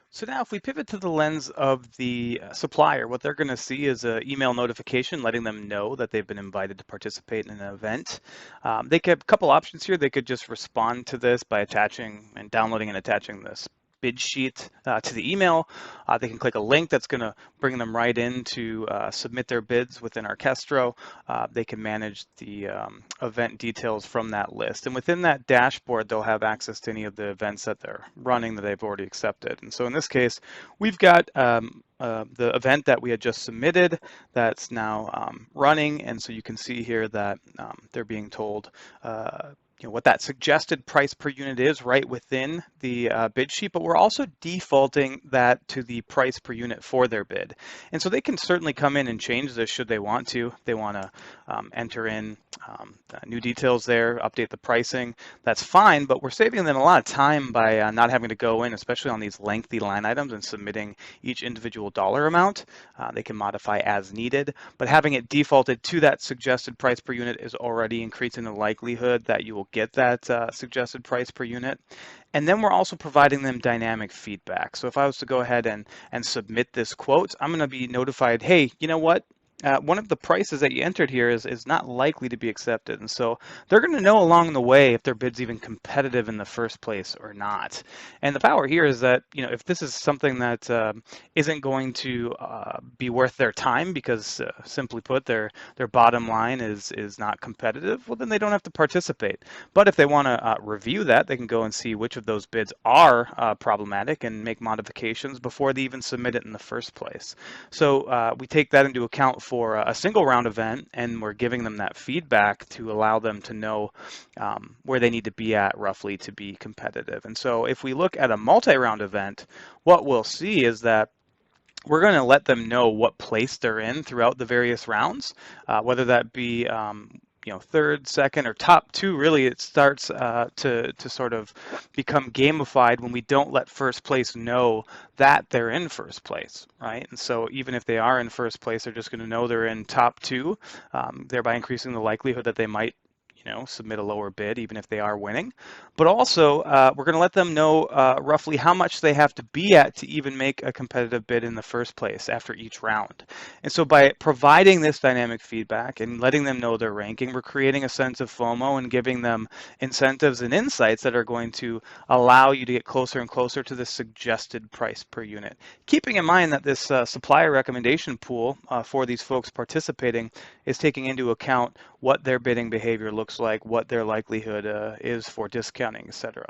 So now if we pivot to the lens of the supplier, what they're going to see is an email notification letting them know that they've been invited to participate in an event. They could have a couple options here. They could just respond to this by attaching and downloading and attaching this bid sheet to the email. They can click a link that's going to bring them right in to submit their bids within Arkestro. They can manage the event details from that list. And within that dashboard, they'll have access to any of the events that they're running that they've already accepted. And so in this case, we've got the event that we had just submitted that's now running. And so you can see here that they're being told what that suggested price per unit is right within the bid sheet, but we're also defaulting that to the price per unit for their bid. And so they can certainly come in and change this should they want to. They want to enter in new details there, update the pricing. That's fine, but we're saving them a lot of time by not having to go in, especially on these lengthy line items and submitting each individual dollar amount. They can modify as needed, but having it defaulted to that suggested price per unit is already increasing the likelihood that you will get that suggested price per unit. And then we're also providing them dynamic feedback. So if I was to go ahead and submit this quote, I'm going to be notified, hey, you know what? One of the prices that you entered here is not likely to be accepted. And so they're going to know along the way if their bid's even competitive in the first place or not. And the power here is that, if this is something that isn't going to be worth their time because simply put, their bottom line is not competitive, well, then they don't have to participate. But if they want to review that, they can go and see which of those bids are problematic and make modifications before they even submit it in the first place. So we take that into account for a single round event, and we're giving them that feedback to allow them to know where they need to be at roughly to be competitive. And so if we look at a multi-round event, what we'll see is that we're going to let them know what place they're in throughout the various rounds, whether that be third, second, or top two. Really, it starts to sort of become gamified when we don't let first place know that they're in first place, right? And so even if they are in first place, they're just going to know they're in top two, thereby increasing the likelihood that they might submit a lower bid even if they are winning. But also, we're going to let them know roughly how much they have to be at to even make a competitive bid in the first place after each round. And so by providing this dynamic feedback and letting them know their ranking, we're creating a sense of FOMO and giving them incentives and insights that are going to allow you to get closer and closer to the suggested price per unit. Keeping in mind that this supplier recommendation pool for these folks participating is taking into account what their bidding behavior looks like, what their likelihood is for discounting, etc.